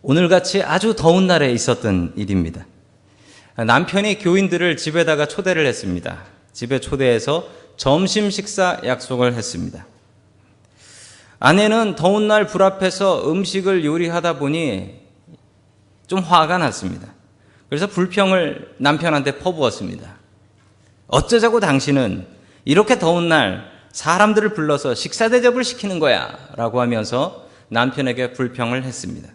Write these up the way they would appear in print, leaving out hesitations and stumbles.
오늘같이 아주 더운 날에 있었던 일입니다. 남편이 교인들을 집에다가 초대를 했습니다. 집에 초대해서 점심 식사 약속을 했습니다. 아내는 더운 날 불 앞에서 음식을 요리하다 보니 좀 화가 났습니다. 그래서 불평을 남편한테 퍼부었습니다. 어쩌자고 당신은 이렇게 더운 날 사람들을 불러서 식사 대접을 시키는 거야 라고 하면서 남편에게 불평을 했습니다.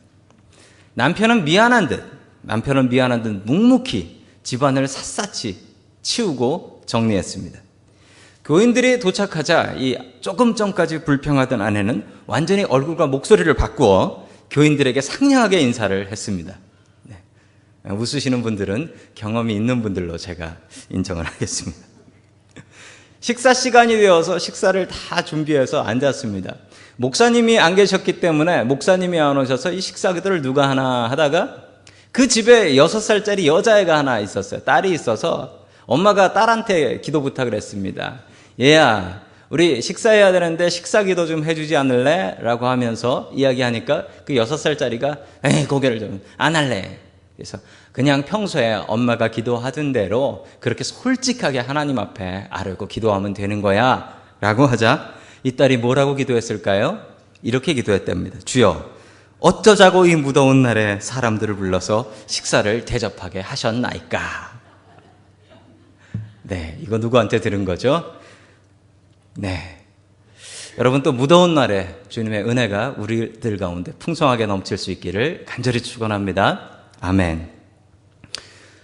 남편은 미안한 듯 묵묵히 집안을 샅샅이 치우고 정리했습니다. 교인들이 도착하자 이 조금 전까지 불평하던 아내는 완전히 얼굴과 목소리를 바꾸어 교인들에게 상냥하게 인사를 했습니다. 네. 웃으시는 분들은 경험이 있는 분들로 제가 인정을 하겠습니다. 식사 시간이 되어서 식사를 다 준비해서 앉았습니다. 목사님이 안 계셨기 때문에 목사님이 안 오셔서 이 식사들을 누가 하나 하다가 그 집에 6살짜리 여자애가 하나 있었어요. 딸이 있어서 엄마가 딸한테 기도 부탁을 했습니다. 얘야, 우리 식사해야 되는데 식사 기도 좀 해주지 않을래? 라고 하면서 이야기하니까 그 6살짜리가 에이, 고개를 좀 안 할래. 그래서 그냥 평소에 엄마가 기도하던 대로 그렇게 솔직하게 하나님 앞에 아뢰고 기도하면 되는 거야 라고 하자 이 딸이 뭐라고 기도했을까요? 이렇게 기도했답니다. 주여, 어쩌자고 이 무더운 날에 사람들을 불러서 식사를 대접하게 하셨나이까. 네, 이거 누구한테 들은 거죠? 네, 여러분, 또 무더운 날에 주님의 은혜가 우리들 가운데 풍성하게 넘칠 수 있기를 간절히 축원합니다. 아멘.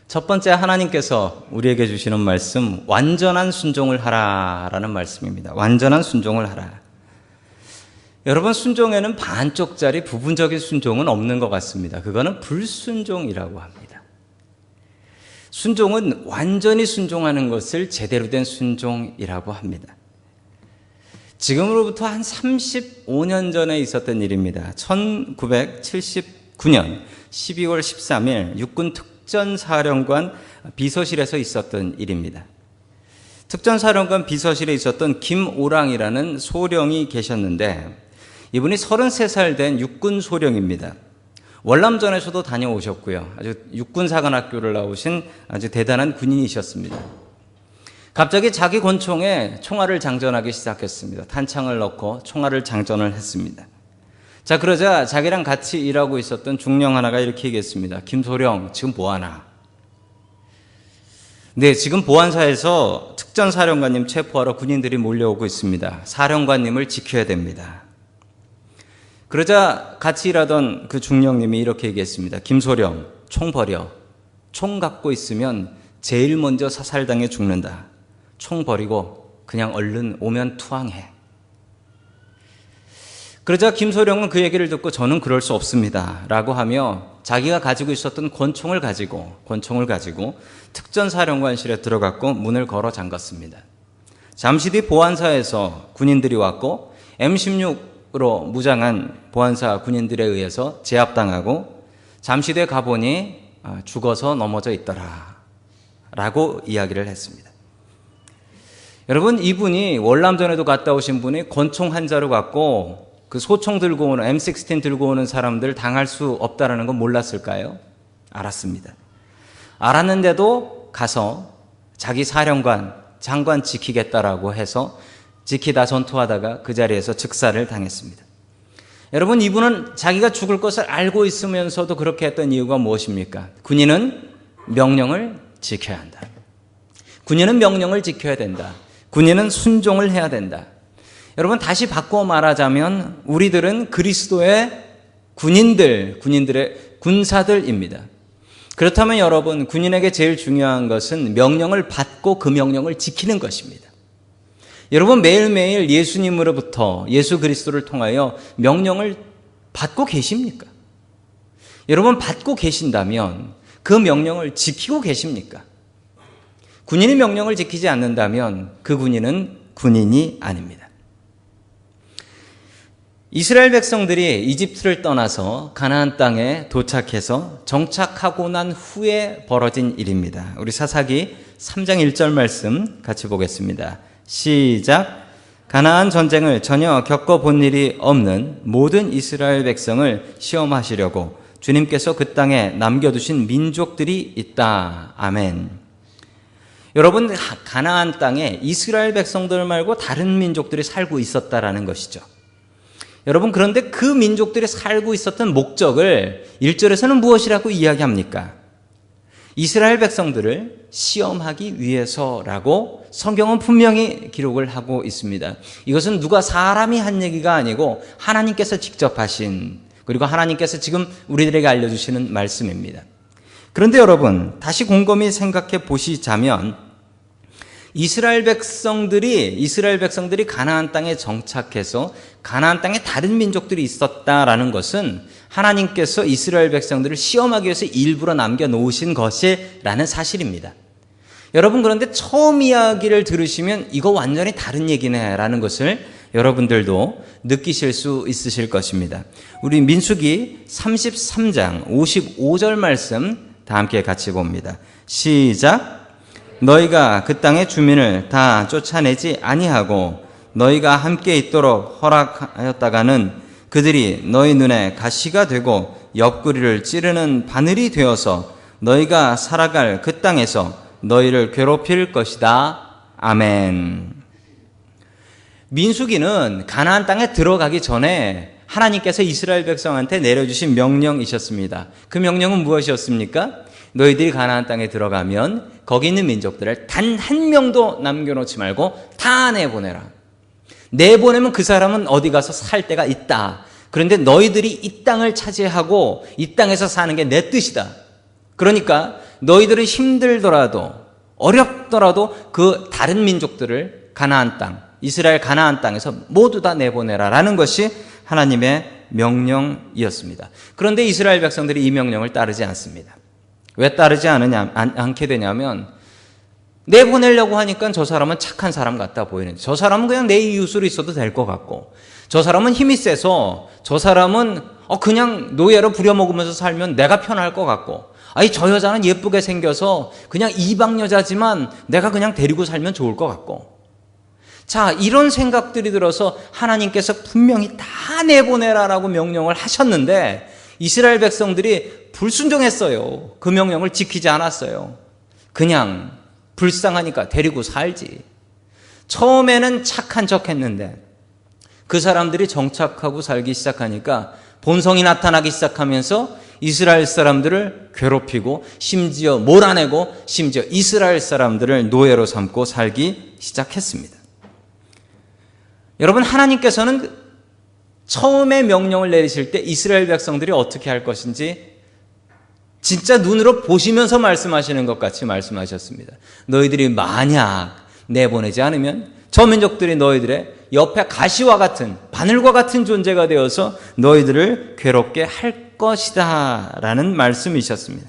첫 번째, 하나님께서 우리에게 주시는 말씀, 완전한 순종을 하라라는 말씀입니다. 완전한 순종을 하라. 여러분, 순종에는 반쪽짜리 부분적인 순종은 없는 것 같습니다. 그거는 불순종이라고 합니다. 순종은 완전히 순종하는 것을 제대로 된 순종이라고 합니다. 지금으로부터 한 35년 전에 있었던 일입니다. 1979년 12월 13일 육군 특전사령관 비서실에서 있었던 일입니다. 특전사령관 비서실에 있었던 김오랑이라는 소령이 계셨는데 이분이 33살 된 육군 소령입니다. 월남전에서도 다녀오셨고요. 아주 육군사관학교를 나오신 아주 대단한 군인이셨습니다. 갑자기 자기 권총에 총알을 장전하기 시작했습니다. 탄창을 넣고 총알을 장전을 했습니다. 자, 그러자 자기랑 같이 일하고 있었던 중령 하나가 이렇게 얘기했습니다. 김소령, 지금 뭐하나? 네, 지금 보안사에서 특전사령관님 체포하러 군인들이 몰려오고 있습니다. 사령관님을 지켜야 됩니다. 그러자 같이 일하던 그 중령님이 이렇게 얘기했습니다. 김소령, 총 버려. 총 갖고 있으면 제일 먼저 사살당해 죽는다. 총 버리고 그냥 얼른 오면 투항해. 그러자 김소령은 그 얘기를 듣고 저는 그럴 수 없습니다 라고 하며 자기가 가지고 있었던 권총을 가지고 특전사령관실에 들어갔고 문을 걸어 잠갔습니다. 잠시 뒤 보안사에서 군인들이 왔고 M16으로 무장한 보안사 군인들에 의해서 제압당하고 잠시 뒤에 가보니 죽어서 넘어져 있더라 라고 이야기를 했습니다. 여러분, 이분이 월남전에도 갔다 오신 분이 권총 한 자루 갖고 그 소총 들고 오는 M16 들고 오는 사람들 당할 수 없다라는 건 몰랐을까요? 알았습니다. 알았는데도 가서 자기 사령관, 장관 지키겠다라고 해서 지키다 전투하다가 그 자리에서 즉사를 당했습니다. 여러분, 이분은 자기가 죽을 것을 알고 있으면서도 그렇게 했던 이유가 무엇입니까? 군인은 명령을 지켜야 한다. 군인은 명령을 지켜야 된다. 군인은 순종을 해야 된다. 여러분, 다시 바꿔 말하자면 우리들은 그리스도의 군인들의 군사들입니다. 그렇다면 여러분, 군인에게 제일 중요한 것은 명령을 받고 그 명령을 지키는 것입니다. 여러분, 매일매일 예수님으로부터 예수 그리스도를 통하여 명령을 받고 계십니까? 여러분, 받고 계신다면 그 명령을 지키고 계십니까? 군인이 명령을 지키지 않는다면 그 군인은 군인이 아닙니다. 이스라엘 백성들이 이집트를 떠나서 가나안 땅에 도착해서 정착하고 난 후에 벌어진 일입니다. 우리 사사기 3장 1절 말씀 같이 보겠습니다. 시작. 가나안 전쟁을 전혀 겪어본 일이 없는 모든 이스라엘 백성을 시험하시려고 주님께서 그 땅에 남겨두신 민족들이 있다. 아멘. 여러분, 가나안 땅에 이스라엘 백성들 말고 다른 민족들이 살고 있었다라는 것이죠. 여러분, 그런데 그 민족들이 살고 있었던 목적을 1절에서는 무엇이라고 이야기합니까? 이스라엘 백성들을 시험하기 위해서라고 성경은 분명히 기록을 하고 있습니다. 이것은 누가 사람이 한 얘기가 아니고 하나님께서 직접 하신, 그리고 하나님께서 지금 우리들에게 알려주시는 말씀입니다. 그런데 여러분, 다시 곰곰이 생각해 보시자면 이스라엘 백성들이 가나안 땅에 정착해서 가나안 땅에 다른 민족들이 있었다라는 것은 하나님께서 이스라엘 백성들을 시험하기 위해서 일부러 남겨놓으신 것이라는 사실입니다. 여러분, 그런데 처음 이야기를 들으시면 이거 완전히 다른 얘기네 라는 것을 여러분들도 느끼실 수 있으실 것입니다. 우리 민수기 33장 55절 말씀 다 함께 같이 봅니다. 시작. 너희가 그 땅의 주민을 다 쫓아내지 아니하고 너희가 함께 있도록 허락하였다가는 그들이 너희 눈에 가시가 되고 옆구리를 찌르는 바늘이 되어서 너희가 살아갈 그 땅에서 너희를 괴롭힐 것이다. 아멘. 민수기는 가나안 땅에 들어가기 전에 하나님께서 이스라엘 백성한테 내려주신 명령이셨습니다. 그 명령은 무엇이었습니까? 너희들이 가나안 땅에 들어가면 거기 있는 민족들을 단 한 명도 남겨놓지 말고 다 내보내라. 내보내면 그 사람은 어디 가서 살 데가 있다. 그런데 너희들이 이 땅을 차지하고 이 땅에서 사는 게 내 뜻이다. 그러니까 너희들은 힘들더라도 어렵더라도 그 다른 민족들을 가나안 땅, 이스라엘 가나안 땅에서 모두 다 내보내라라는 것이 하나님의 명령이었습니다. 그런데 이스라엘 백성들이 이 명령을 따르지 않습니다. 왜 따르지 않게 되냐면 내보내려고 하니까 저 사람은 착한 사람 같다 보이는데 저 사람은 그냥 내 이웃으로 있어도 될 것 같고 저 사람은 힘이 세서 저 사람은 그냥 노예로 부려먹으면서 살면 내가 편할 것 같고 아니 저 여자는 예쁘게 생겨서 그냥 이방 여자지만 내가 그냥 데리고 살면 좋을 것 같고 자, 이런 생각들이 들어서 하나님께서 분명히 다 내보내라라고 명령을 하셨는데 이스라엘 백성들이 불순종했어요. 그 명령을 지키지 않았어요. 그냥 불쌍하니까 데리고 살지. 처음에는 착한 척 했는데 그 사람들이 정착하고 살기 시작하니까 본성이 나타나기 시작하면서 이스라엘 사람들을 괴롭히고 심지어 몰아내고 심지어 이스라엘 사람들을 노예로 삼고 살기 시작했습니다. 여러분, 하나님께서는 처음에 명령을 내리실 때 이스라엘 백성들이 어떻게 할 것인지 진짜 눈으로 보시면서 말씀하시는 것 같이 말씀하셨습니다. 너희들이 만약 내보내지 않으면 저 민족들이 너희들의 옆에 가시와 같은 바늘과 같은 존재가 되어서 너희들을 괴롭게 할 것이다 라는 말씀이셨습니다.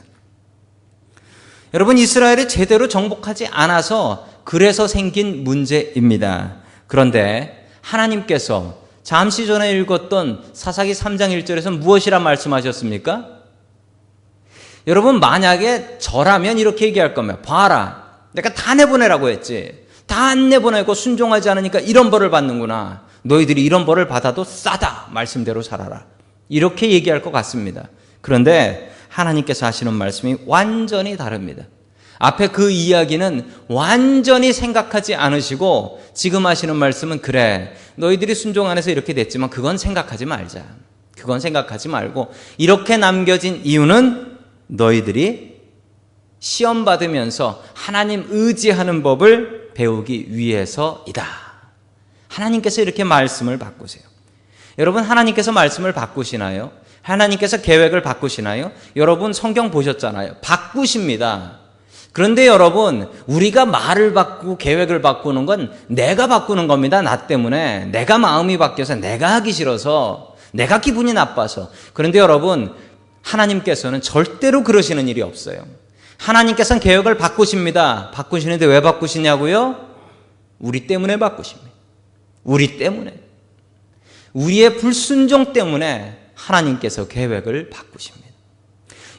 여러분, 이스라엘이 제대로 정복하지 않아서 그래서 생긴 문제입니다. 그런데 하나님께서 잠시 전에 읽었던 사사기 3장 1절에서 무엇이라 말씀하셨습니까? 여러분, 만약에 저라면 이렇게 얘기할 거면 봐라, 내가 다 내보내라고 했지. 다 안 내보내고 순종하지 않으니까 이런 벌을 받는구나. 너희들이 이런 벌을 받아도 싸다. 말씀대로 살아라. 이렇게 얘기할 것 같습니다. 그런데 하나님께서 하시는 말씀이 완전히 다릅니다. 앞에 그 이야기는 완전히 생각하지 않으시고 지금 하시는 말씀은 그래, 너희들이 순종 안 해서 이렇게 됐지만 그건 생각하지 말자. 그건 생각하지 말고 이렇게 남겨진 이유는 너희들이 시험 받으면서 하나님 의지하는 법을 배우기 위해서이다. 하나님께서 이렇게 말씀을 바꾸세요. 여러분, 하나님께서 말씀을 바꾸시나요? 하나님께서 계획을 바꾸시나요? 여러분, 성경 보셨잖아요. 바꾸십니다. 그런데 여러분, 우리가 말을 바꾸고 계획을 바꾸는 건 내가 바꾸는 겁니다. 나 때문에. 내가 마음이 바뀌어서, 내가 하기 싫어서, 내가 기분이 나빠서. 그런데 여러분, 하나님께서는 절대로 그러시는 일이 없어요. 하나님께서는 계획을 바꾸십니다. 바꾸시는데 왜 바꾸시냐고요? 우리 때문에 바꾸십니다. 우리 때문에. 우리의 불순종 때문에 하나님께서 계획을 바꾸십니다.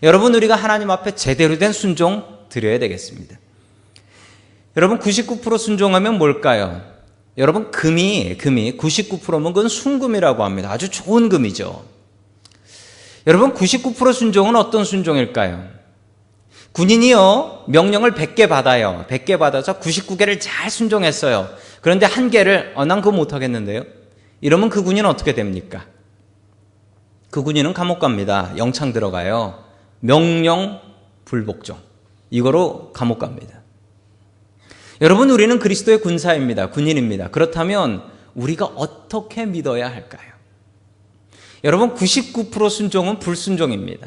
여러분, 우리가 하나님 앞에 제대로 된 순종 드려야 되겠습니다. 여러분, 99% 순종하면 뭘까요? 여러분, 금이 99%면 그건 순금이라고 합니다. 아주 좋은 금이죠. 여러분 99% 순종은 어떤 순종일까요? 군인이요 명령을 100개 받아요. 100개 받아서 99개를 잘 순종했어요. 그런데 한 개를 난 그거 못하겠는데요. 이러면 그 군인은 어떻게 됩니까? 그 군인은 감옥 갑니다. 영창 들어가요. 명령 불복종. 이거로 감옥 갑니다. 여러분 우리는 그리스도의 군사입니다. 군인입니다. 그렇다면 우리가 어떻게 믿어야 할까요? 여러분 99% 순종은 불순종입니다.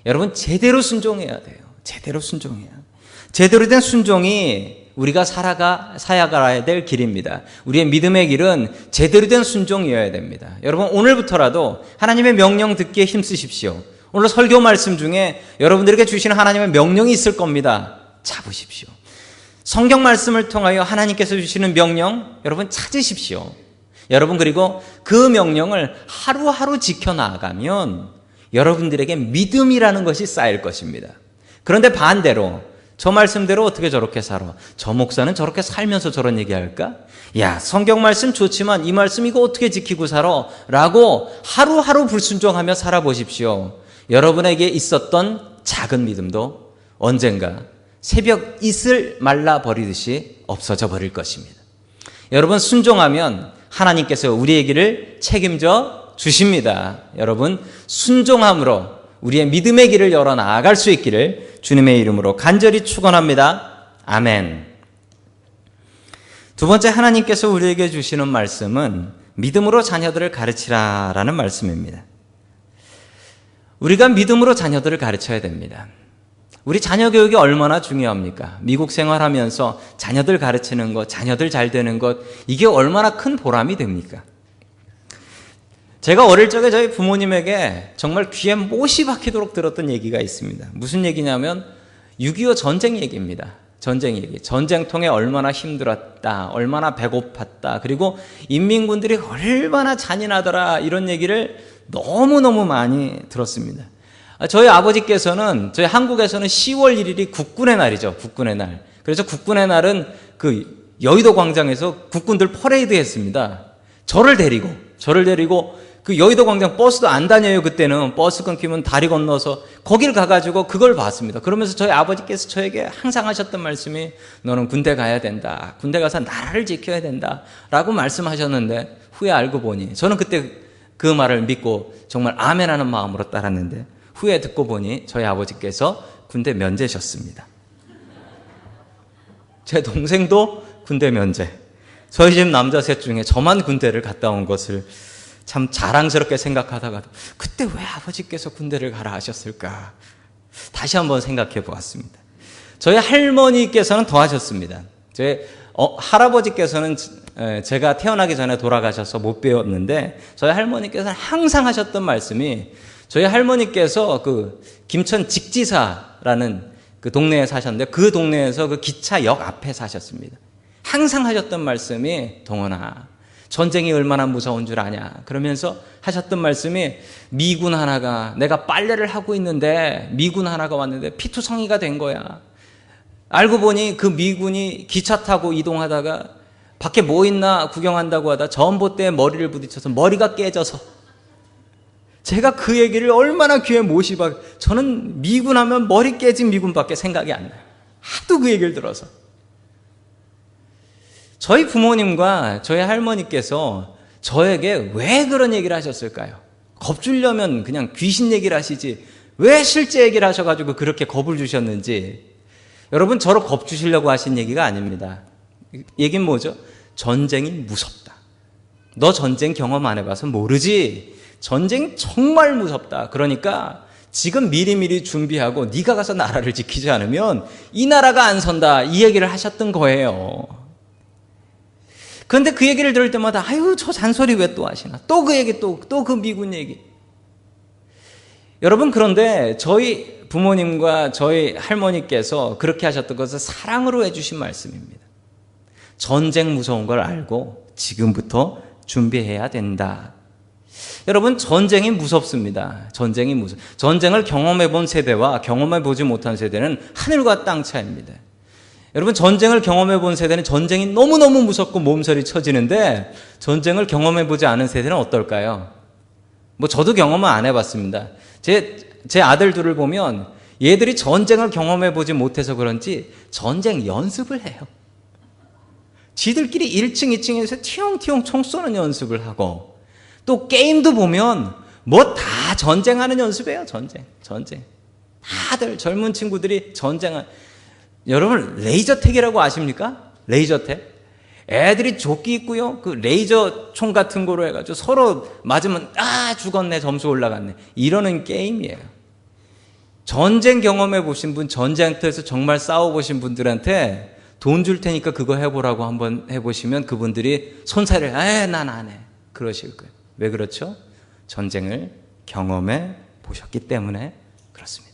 여러분 제대로 순종해야 돼요. 제대로 순종해야. 제대로 된 순종이 우리가 살아가야 될 길입니다. 우리의 믿음의 길은 제대로 된 순종이어야 됩니다. 여러분 오늘부터라도 하나님의 명령 듣기에 힘쓰십시오. 오늘 설교 말씀 중에 여러분들에게 주시는 하나님의 명령이 있을 겁니다. 잡으십시오. 성경 말씀을 통하여 하나님께서 주시는 명령 여러분 찾으십시오. 여러분 그리고 그 명령을 하루하루 지켜나가면 여러분들에게 믿음이라는 것이 쌓일 것입니다. 그런데 반대로 저 말씀대로 어떻게 저렇게 살아? 저 목사는 저렇게 살면서 저런 얘기할까? 야, 성경 말씀 좋지만 이 말씀 이거 어떻게 지키고 살아? 라고 하루하루 불순종하며 살아보십시오. 여러분에게 있었던 작은 믿음도 언젠가 새벽 이슬 말라버리듯이 없어져 버릴 것입니다. 여러분 순종하면 하나님께서 우리의 길을 책임져 주십니다. 여러분 순종함으로 우리의 믿음의 길을 열어 나아갈 수 있기를 주님의 이름으로 간절히 축원합니다. 아멘. 두 번째 하나님께서 우리에게 주시는 말씀은 믿음으로 자녀들을 가르치라라는 말씀입니다. 우리가 믿음으로 자녀들을 가르쳐야 됩니다. 우리 자녀 교육이 얼마나 중요합니까? 미국 생활하면서 자녀들 가르치는 것, 자녀들 잘 되는 것, 이게 얼마나 큰 보람이 됩니까? 제가 어릴 적에 저희 부모님에게 정말 귀에 못이 박히도록 들었던 얘기가 있습니다. 무슨 얘기냐면 6.25 전쟁 얘기입니다. 전쟁 얘기. 전쟁통에 얼마나 힘들었다, 얼마나 배고팠다, 그리고 인민군들이 얼마나 잔인하더라, 이런 얘기를 너무너무 많이 들었습니다. 저희 아버지께서는 저희 한국에서는 10월 1일이 국군의 날이죠. 국군의 날. 그래서 국군의 날은 그 여의도 광장에서 국군들 퍼레이드 했습니다. 저를 데리고 그 여의도 광장 버스도 안 다녀요. 그때는 버스 끊기면 다리 건너서 거길 가가지고 그걸 봤습니다. 그러면서 저희 아버지께서 저에게 항상 하셨던 말씀이 너는 군대 가야 된다. 군대 가서 나라를 지켜야 된다. 라고 말씀하셨는데 후에 알고 보니 저는 그때 그 말을 믿고 정말 아멘하는 마음으로 따랐는데 후에 듣고 보니 저희 아버지께서 군대 면제셨습니다. 제 동생도 군대 면제. 저희 집 남자 셋 중에 저만 군대를 갔다 온 것을 참 자랑스럽게 생각하다가도 그때 왜 아버지께서 군대를 가라 하셨을까? 다시 한번 생각해 보았습니다. 저희 할머니께서는 더 하셨습니다. 저희 할아버지께서는 제가 태어나기 전에 돌아가셔서 못 배웠는데 저희 할머니께서는 항상 하셨던 말씀이 저희 할머니께서 그 김천 직지사라는 그 동네에 사셨는데 그 동네에서 그 기차역 앞에 사셨습니다. 항상 하셨던 말씀이 동원아 전쟁이 얼마나 무서운 줄 아냐 그러면서 하셨던 말씀이 미군 하나가 내가 빨래를 하고 있는데 미군 하나가 왔는데 피투성이가 된 거야. 알고 보니 그 미군이 기차 타고 이동하다가 밖에 뭐 있나 구경한다고 하다 전봇대에 머리를 부딪혀서 머리가 깨져서 제가 그 얘기를 얼마나 귀에 못이 박혀 저는 미군 하면 머리 깨진 미군밖에 생각이 안 나요. 하도 그 얘기를 들어서 저희 부모님과 저희 할머니께서 저에게 왜 그런 얘기를 하셨을까요? 겁주려면 그냥 귀신 얘기를 하시지 왜 실제 얘기를 하셔가지고 그렇게 겁을 주셨는지 여러분 저를 겁주시려고 하신 얘기가 아닙니다. 얘기는 뭐죠? 전쟁이 무섭다. 너 전쟁 경험 안 해봐서 모르지. 전쟁이 정말 무섭다. 그러니까 지금 미리미리 준비하고 네가 가서 나라를 지키지 않으면 이 나라가 안 선다. 이 얘기를 하셨던 거예요. 그런데 그 얘기를 들을 때마다 아유 저 잔소리 왜 또 하시나. 또 그 얘기 또 그 미군 얘기. 여러분 그런데 저희 부모님과 저희 할머니께서 그렇게 하셨던 것은 사랑으로 해주신 말씀입니다. 전쟁 무서운 걸 알고 지금부터 준비해야 된다. 여러분 전쟁이 무섭습니다. 전쟁을 경험해 본 세대와 경험해 보지 못한 세대는 하늘과 땅 차이입니다. 여러분 전쟁을 경험해 본 세대는 전쟁이 너무너무 무섭고 몸서리 쳐지는데 전쟁을 경험해 보지 않은 세대는 어떨까요? 뭐 저도 경험은 안 해봤습니다. 제 아들 둘을 보면 얘들이 전쟁을 경험해 보지 못해서 그런지 전쟁 연습을 해요. 지들끼리 1층, 2층에서 티용티용 총 쏘는 연습을 하고, 또 게임도 보면 뭐 다 전쟁하는 연습이에요. 전쟁. 다들 젊은 친구들이 여러분 레이저택이라고 아십니까? 레이저택. 애들이 조끼 입고요, 그 레이저 총 같은 거로 해가지고 서로 맞으면 죽었네, 점수 올라갔네, 이러는 게임이에요. 전쟁 경험해 보신 분, 전쟁터에서 정말 싸워보신 분들한테 돈 줄 테니까 그거 해보라고 한번 해보시면 그분들이 손사를 난 안 해 그러실 거예요. 왜 그렇죠? 전쟁을 경험해 보셨기 때문에 그렇습니다.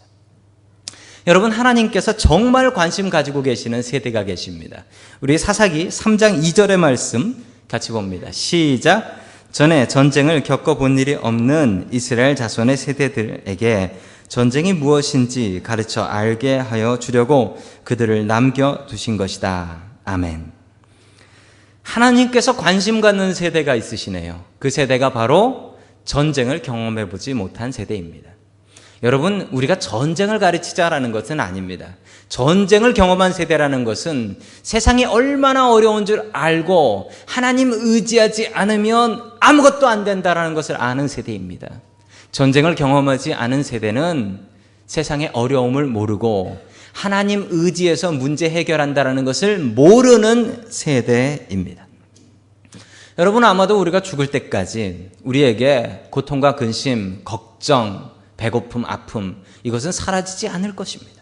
여러분, 하나님께서 정말 관심 가지고 계시는 세대가 계십니다. 우리 사사기 3장 2절의 말씀 같이 봅니다. 시작. 전에 전쟁을 겪어본 일이 없는 이스라엘 자손의 세대들에게 전쟁이 무엇인지 가르쳐 알게 하여 주려고 그들을 남겨두신 것이다. 아멘. 하나님께서 관심 갖는 세대가 있으시네요. 그 세대가 바로 전쟁을 경험해보지 못한 세대입니다. 여러분, 우리가 전쟁을 가르치자라는 것은 아닙니다. 전쟁을 경험한 세대라는 것은 세상이 얼마나 어려운 줄 알고 하나님 의지하지 않으면 아무것도 안 된다라는 것을 아는 세대입니다. 전쟁을 경험하지 않은 세대는 세상의 어려움을 모르고 하나님 의지해서 문제 해결한다라는 것을 모르는 세대입니다. 여러분, 아마도 우리가 죽을 때까지 우리에게 고통과 근심, 걱정, 배고픔, 아픔, 이것은 사라지지 않을 것입니다.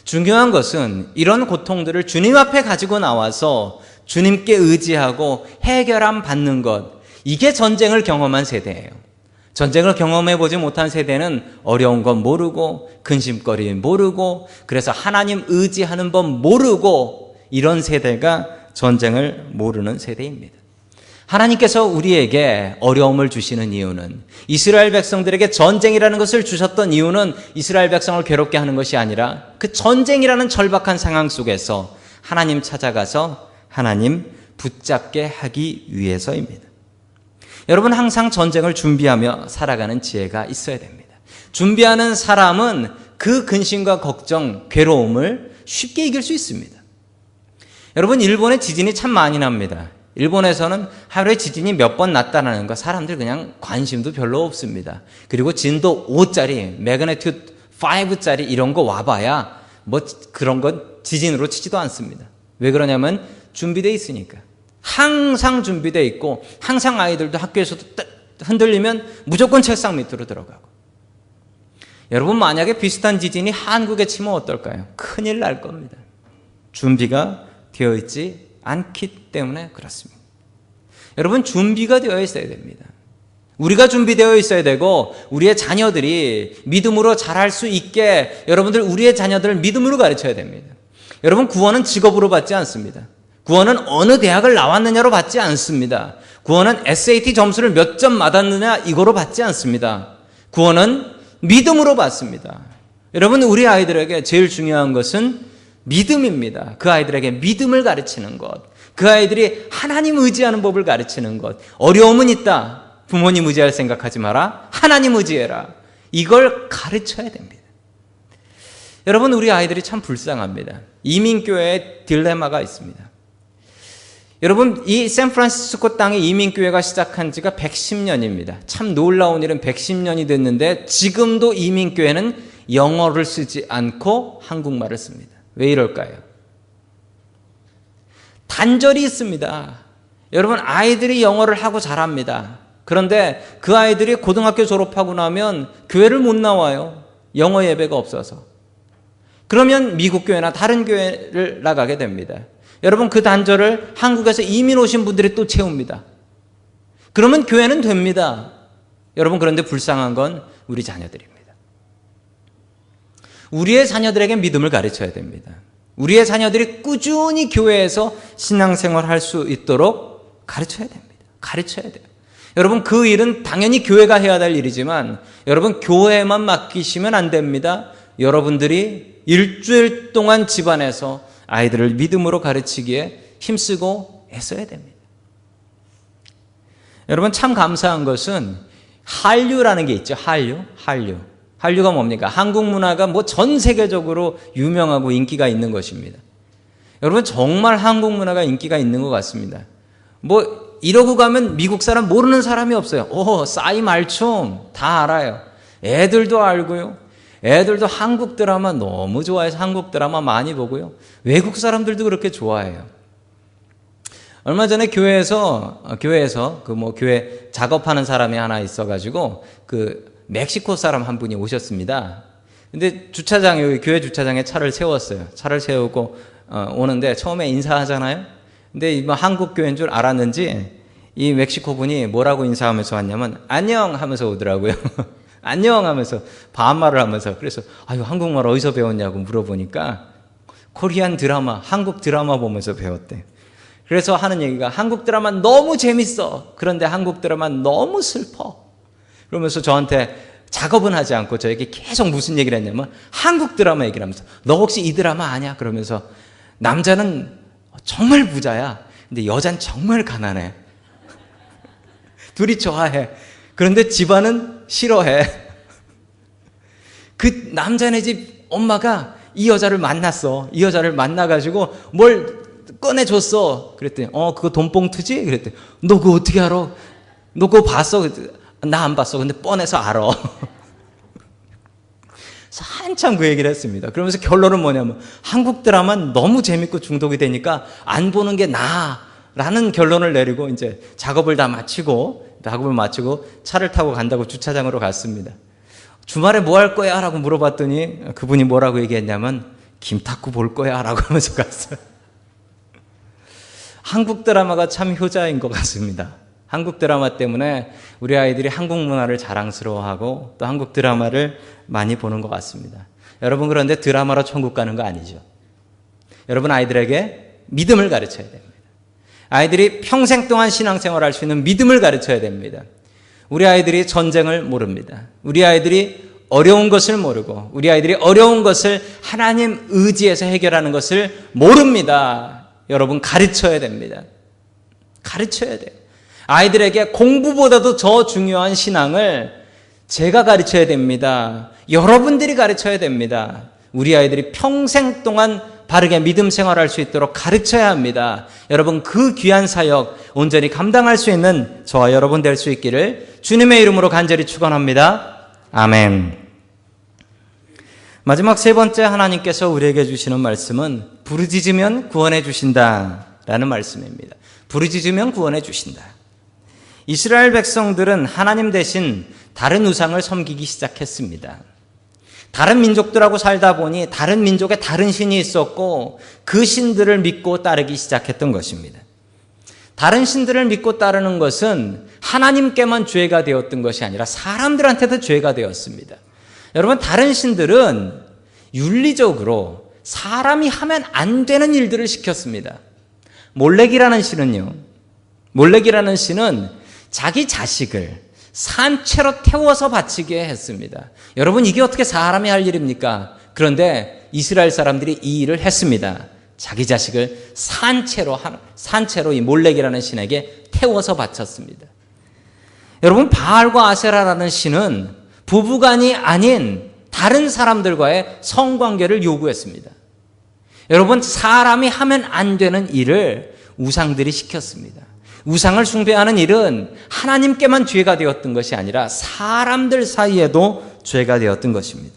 중요한 것은 이런 고통들을 주님 앞에 가지고 나와서 주님께 의지하고 해결함 받는 것, 이게 전쟁을 경험한 세대예요. 전쟁을 경험해보지 못한 세대는 어려운 건 모르고 근심거리 모르고 그래서 하나님 의지하는 법 모르고 이런 세대가 전쟁을 모르는 세대입니다. 하나님께서 우리에게 어려움을 주시는 이유는, 이스라엘 백성들에게 전쟁이라는 것을 주셨던 이유는 이스라엘 백성을 괴롭게 하는 것이 아니라 그 전쟁이라는 절박한 상황 속에서 하나님 찾아가서 하나님 붙잡게 하기 위해서입니다. 여러분, 항상 전쟁을 준비하며 살아가는 지혜가 있어야 됩니다. 준비하는 사람은 그 근심과 걱정, 괴로움을 쉽게 이길 수 있습니다. 여러분, 일본에 지진이 참 많이 납니다. 일본에서는 하루에 지진이 몇 번 났다는 거 사람들 그냥 관심도 별로 없습니다. 그리고 진도 5짜리, 매그네튜드 5짜리 이런 거 와봐야 뭐 그런 건 지진으로 치지도 않습니다. 왜 그러냐면 준비되어 있으니까. 항상 준비되어 있고 항상 아이들도 학교에서도 흔들리면 무조건 책상 밑으로 들어가고. 여러분, 만약에 비슷한 지진이 한국에 치면 어떨까요? 큰일 날 겁니다. 준비가 되어 있지 않기 때문에 그렇습니다. 여러분, 준비가 되어 있어야 됩니다. 우리가 준비되어 있어야 되고 우리의 자녀들이 믿음으로 자랄 수 있게 여러분들 우리의 자녀들을 믿음으로 가르쳐야 됩니다. 여러분, 구원은 직업으로 받지 않습니다. 구원은 어느 대학을 나왔느냐로 받지 않습니다. 구원은 SAT 점수를 몇 점 받았느냐 이거로 받지 않습니다. 구원은 믿음으로 받습니다. 여러분, 우리 아이들에게 제일 중요한 것은 믿음입니다. 그 아이들에게 믿음을 가르치는 것, 그 아이들이 하나님 의지하는 법을 가르치는 것. 어려움은 있다. 부모님 의지할 생각하지 마라. 하나님 의지해라. 이걸 가르쳐야 됩니다. 여러분, 우리 아이들이 참 불쌍합니다. 이민교회에 딜레마가 있습니다. 여러분, 이 샌프란시스코 땅에 이민교회가 시작한 지가 110년입니다. 참 놀라운 일은 110년이 됐는데 지금도 이민교회는 영어를 쓰지 않고 한국말을 씁니다. 왜 이럴까요? 단절이 있습니다. 여러분, 아이들이 영어를 하고 잘합니다. 그런데 그 아이들이 고등학교 졸업하고 나면 교회를 못 나와요. 영어 예배가 없어서. 그러면 미국 교회나 다른 교회를 나가게 됩니다. 여러분, 그 단절을 한국에서 이민 오신 분들이 또 채웁니다. 그러면 교회는 됩니다. 여러분, 그런데 불쌍한 건 우리 자녀들입니다. 우리의 자녀들에게 믿음을 가르쳐야 됩니다. 우리의 자녀들이 꾸준히 교회에서 신앙생활을 할 수 있도록 가르쳐야 됩니다. 가르쳐야 돼요. 여러분, 그 일은 당연히 교회가 해야 될 일이지만 여러분, 교회만 맡기시면 안 됩니다. 여러분들이 일주일 동안 집안에서 아이들을 믿음으로 가르치기에 힘쓰고 애써야 됩니다. 여러분, 참 감사한 것은 한류라는 게 있죠. 한류가 뭡니까? 한국 문화가 뭐 전 세계적으로 유명하고 인기가 있는 것입니다. 여러분 정말 한국 문화가 인기가 있는 것 같습니다. 뭐 이러고 가면 미국 사람 모르는 사람이 없어요. 싸이 말춤 다 알아요. 애들도 알고요. 애들도 한국 드라마 너무 좋아해서 한국 드라마 많이 보고요. 외국 사람들도 그렇게 좋아해요. 얼마 전에 교회에서 교회 작업하는 사람이 하나 있어가지고 멕시코 사람 한 분이 오셨습니다. 근데 여기 교회 주차장에 차를 세웠어요. 차를 세우고 오는데 처음에 인사하잖아요. 근데 한국 교회인 줄 알았는지 이 멕시코 분이 뭐라고 인사하면서 왔냐면 안녕 하면서 오더라고요. 안녕 하면서 반말을 하면서. 그래서 한국말 어디서 배웠냐고 물어보니까 코리안 드라마, 한국 드라마 보면서 배웠대. 그래서 하는 얘기가 한국 드라마 너무 재밌어. 그런데 한국 드라마 너무 슬퍼. 그러면서 저한테 작업은 하지 않고 저에게 계속 무슨 얘기를 했냐면 한국 드라마 얘기를 하면서 너 혹시 이 드라마 아냐? 그러면서 남자는 정말 부자야. 근데 여잔 정말 가난해. 둘이 좋아해. 그런데 집안은 싫어해. 그 남자네 집 엄마가 이 여자를 만났어. 이 여자를 만나가지고 뭘 꺼내줬어. 그랬더니 그거 돈봉투지? 그랬더니 너 그거 어떻게 알아? 너 그거 봤어? 나 안 봤어. 근데 뻔해서 알아. 한참 그 얘기를 했습니다. 그러면서 결론은 뭐냐면 한국 드라마는 너무 재밌고 중독이 되니까 안 보는 게 나아라는 결론을 내리고 이제 작업을 마치고 차를 타고 간다고 주차장으로 갔습니다. 주말에 뭐 할 거야? 라고 물어봤더니 그분이 뭐라고 얘기했냐면 김탁구 볼 거야 라고 하면서 갔어요. 한국 드라마가 참 효자인 것 같습니다. 한국 드라마 때문에 우리 아이들이 한국 문화를 자랑스러워하고 또 한국 드라마를 많이 보는 것 같습니다. 여러분 그런데 드라마로 천국 가는 거 아니죠. 여러분 아이들에게 믿음을 가르쳐야 됩니다. 아이들이 평생 동안 신앙생활을 할 수 있는 믿음을 가르쳐야 됩니다. 우리 아이들이 전쟁을 모릅니다. 우리 아이들이 어려운 것을 모르고 우리 아이들이 어려운 것을 하나님 의지해서 해결하는 것을 모릅니다. 여러분 가르쳐야 됩니다. 가르쳐야 돼요. 아이들에게 공부보다도 더 중요한 신앙을 제가 가르쳐야 됩니다. 여러분들이 가르쳐야 됩니다. 우리 아이들이 평생 동안 바르게 믿음 생활할 수 있도록 가르쳐야 합니다. 여러분 그 귀한 사역 온전히 감당할 수 있는 저와 여러분 될 수 있기를 주님의 이름으로 간절히 축원합니다. 아멘. 마지막 세 번째 하나님께서 우리에게 주시는 말씀은 부르짖으면 구원해 주신다라는 말씀입니다. 부르짖으면 구원해 주신다. 이스라엘 백성들은 하나님 대신 다른 우상을 섬기기 시작했습니다. 다른 민족들하고 살다 보니 다른 민족에 다른 신이 있었고 그 신들을 믿고 따르기 시작했던 것입니다. 다른 신들을 믿고 따르는 것은 하나님께만 죄가 되었던 것이 아니라 사람들한테도 죄가 되었습니다. 여러분 다른 신들은 윤리적으로 사람이 하면 안 되는 일들을 시켰습니다. 몰렉이라는 신은 자기 자식을 산채로 태워서 바치게 했습니다. 여러분 이게 어떻게 사람이 할 일입니까? 그런데 이스라엘 사람들이 이 일을 했습니다. 자기 자식을 산채로 이 몰렉이라는 신에게 태워서 바쳤습니다. 여러분 바알과 아세라라는 신은 부부간이 아닌 다른 사람들과의 성관계를 요구했습니다. 여러분 사람이 하면 안 되는 일을 우상들이 시켰습니다. 우상을 숭배하는 일은 하나님께만 죄가 되었던 것이 아니라 사람들 사이에도 죄가 되었던 것입니다.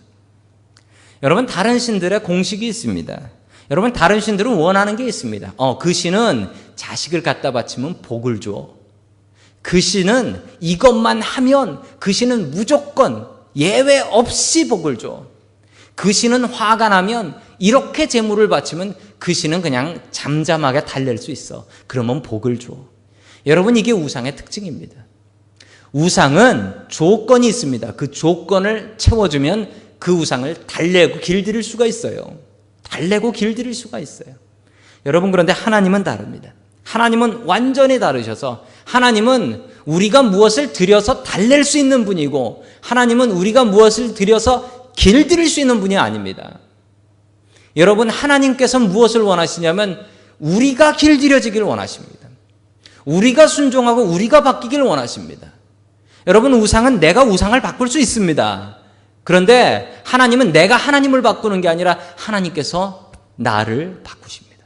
여러분 다른 신들의 공식이 있습니다. 여러분 다른 신들은 원하는 게 있습니다. 그 신은 자식을 갖다 바치면 복을 줘. 그 신은 이것만 하면 그 신은 무조건 예외 없이 복을 줘. 그 신은 화가 나면 이렇게 제물을 바치면 그 신은 그냥 잠잠하게 달랠 수 있어. 그러면 복을 줘. 여러분 이게 우상의 특징입니다. 우상은 조건이 있습니다. 그 조건을 채워주면 그 우상을 달래고 길들일 수가 있어요. 여러분 그런데 하나님은 다릅니다. 하나님은 완전히 다르셔서 하나님은 우리가 무엇을 드려서 달랠 수 있는 분이고 하나님은 우리가 무엇을 드려서 길들일 수 있는 분이 아닙니다. 여러분 하나님께서 무엇을 원하시냐면 우리가 길들여지길 원하십니다. 우리가 순종하고 우리가 바뀌길 원하십니다. 여러분, 우상은 내가 우상을 바꿀 수 있습니다. 그런데 하나님은 내가 하나님을 바꾸는 게 아니라 하나님께서 나를 바꾸십니다.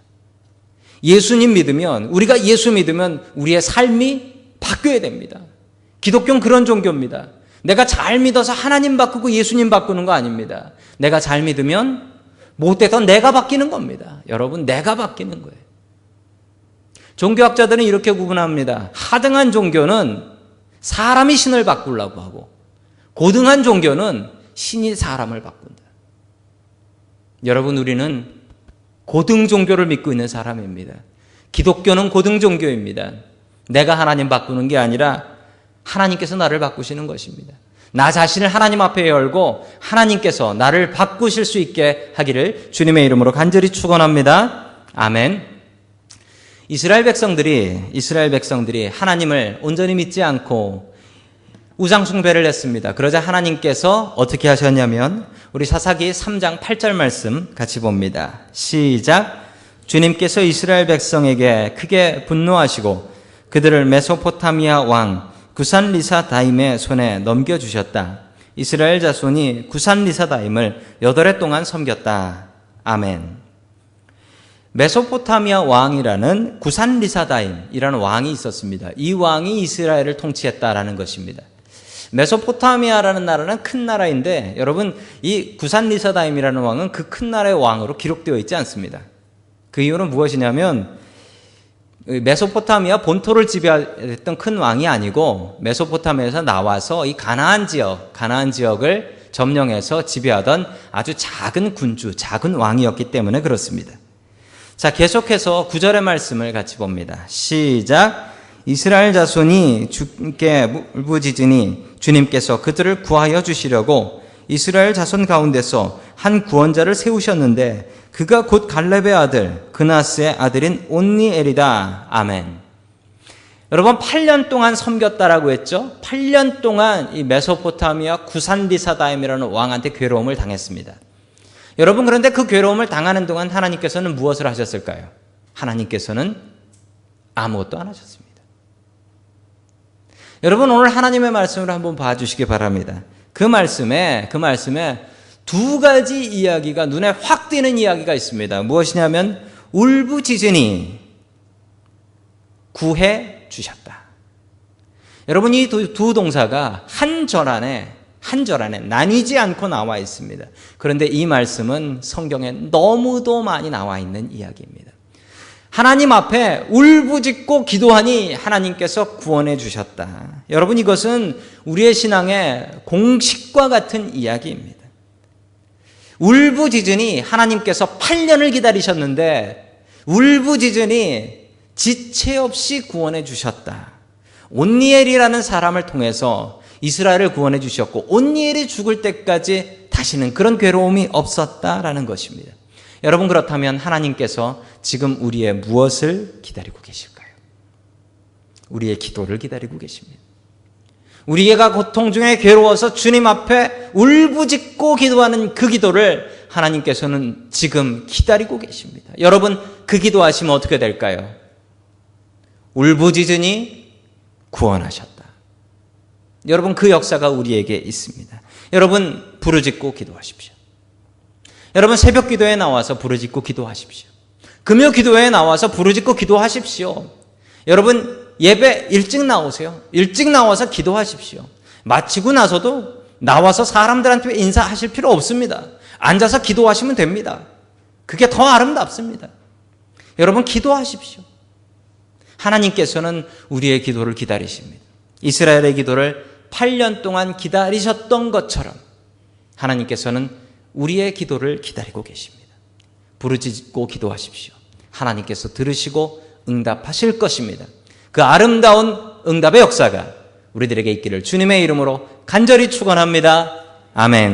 예수님 믿으면, 우리가 예수 믿으면 우리의 삶이 바뀌어야 됩니다. 기독교는 그런 종교입니다. 내가 잘 믿어서 하나님 바꾸고 예수님 바꾸는 거 아닙니다. 내가 잘 믿으면 못돼서 내가 바뀌는 겁니다. 여러분, 내가 바뀌는 거예요. 종교학자들은 이렇게 구분합니다. 하등한 종교는 사람이 신을 바꾸려고 하고, 고등한 종교는 신이 사람을 바꾼다. 여러분, 우리는 고등 종교를 믿고 있는 사람입니다. 기독교는 고등 종교입니다. 내가 하나님 바꾸는 게 아니라 하나님께서 나를 바꾸시는 것입니다. 나 자신을 하나님 앞에 열고 하나님께서 나를 바꾸실 수 있게 하기를 주님의 이름으로 간절히 축원합니다. 아멘. 이스라엘 백성들이 하나님을 온전히 믿지 않고 우상 숭배를 했습니다. 그러자 하나님께서 어떻게 하셨냐면, 우리 사사기 3장 8절 말씀 같이 봅니다. 시작. 주님께서 이스라엘 백성에게 크게 분노하시고 그들을 메소포타미아 왕 구산리사다임의 손에 넘겨주셨다. 이스라엘 자손이 구산리사다임을 8해 동안 섬겼다. 아멘. 메소포타미아 왕이라는 구산리사다임이라는 왕이 있었습니다. 이 왕이 이스라엘을 통치했다라는 것입니다. 메소포타미아라는 나라는 큰 나라인데, 여러분, 이 구산리사다임이라는 왕은 그 큰 나라의 왕으로 기록되어 있지 않습니다. 그 이유는 무엇이냐면, 메소포타미아 본토를 지배했던 큰 왕이 아니고 메소포타미아에서 나와서 이 가나안 지역을 점령해서 지배하던 아주 작은 군주, 작은 왕이었기 때문에 그렇습니다. 자, 계속해서 9절의 말씀을 같이 봅니다. 시작. 이스라엘 자손이 주께 울부짖으니 주님께서 그들을 구하여 주시려고 이스라엘 자손 가운데서 한 구원자를 세우셨는데 그가 곧 갈렙의 아들 그나스의 아들인 온니엘이다. 아멘. 여러분, 8년 동안 섬겼다라고 했죠. 8년 동안 이 메소포타미아 구산리사다임이라는 왕한테 괴로움을 당했습니다. 여러분, 그런데 그 괴로움을 당하는 동안 하나님께서는 무엇을 하셨을까요? 하나님께서는 아무것도 안 하셨습니다. 여러분, 오늘 하나님의 말씀을 한번 봐주시기 바랍니다. 그 말씀에 두 가지 이야기가 눈에 확 띄는 이야기가 있습니다. 무엇이냐면 울부짖으니 구해 주셨다. 여러분, 이 두 동사가 한 절 안에 나뉘지 않고 나와 있습니다. 그런데 이 말씀은 성경에 너무도 많이 나와 있는 이야기입니다. 하나님 앞에 울부짖고 기도하니 하나님께서 구원해 주셨다. 여러분, 이것은 우리의 신앙의 공식과 같은 이야기입니다. 울부짖으니 하나님께서 8년을 기다리셨는데 울부짖으니 지체 없이 구원해 주셨다. 온니엘이라는 사람을 통해서 이스라엘을 구원해 주셨고 온니엘이 죽을 때까지 다시는 그런 괴로움이 없었다라는 것입니다. 여러분, 그렇다면 하나님께서 지금 우리의 무엇을 기다리고 계실까요? 우리의 기도를 기다리고 계십니다. 우리가 고통 중에 괴로워서 주님 앞에 울부짖고 기도하는 그 기도를 하나님께서는 지금 기다리고 계십니다. 여러분, 그 기도하시면 어떻게 될까요? 울부짖으니 구원하셨다. 여러분, 그 역사가 우리에게 있습니다. 여러분, 부르짖고 기도하십시오. 여러분, 새벽 기도에 나와서 부르짖고 기도하십시오. 금요 기도에 나와서 부르짖고 기도하십시오. 여러분, 예배 일찍 나오세요. 일찍 나와서 기도하십시오. 마치고 나서도 나와서 사람들한테 인사하실 필요 없습니다. 앉아서 기도하시면 됩니다. 그게 더 아름답습니다. 여러분, 기도하십시오. 하나님께서는 우리의 기도를 기다리십니다. 이스라엘의 기도를 8년 동안 기다리셨던 것처럼 하나님께서는 우리의 기도를 기다리고 계십니다. 부르짖고 기도하십시오. 하나님께서 들으시고 응답하실 것입니다. 그 아름다운 응답의 역사가 우리들에게 있기를 주님의 이름으로 간절히 축원합니다. 아멘.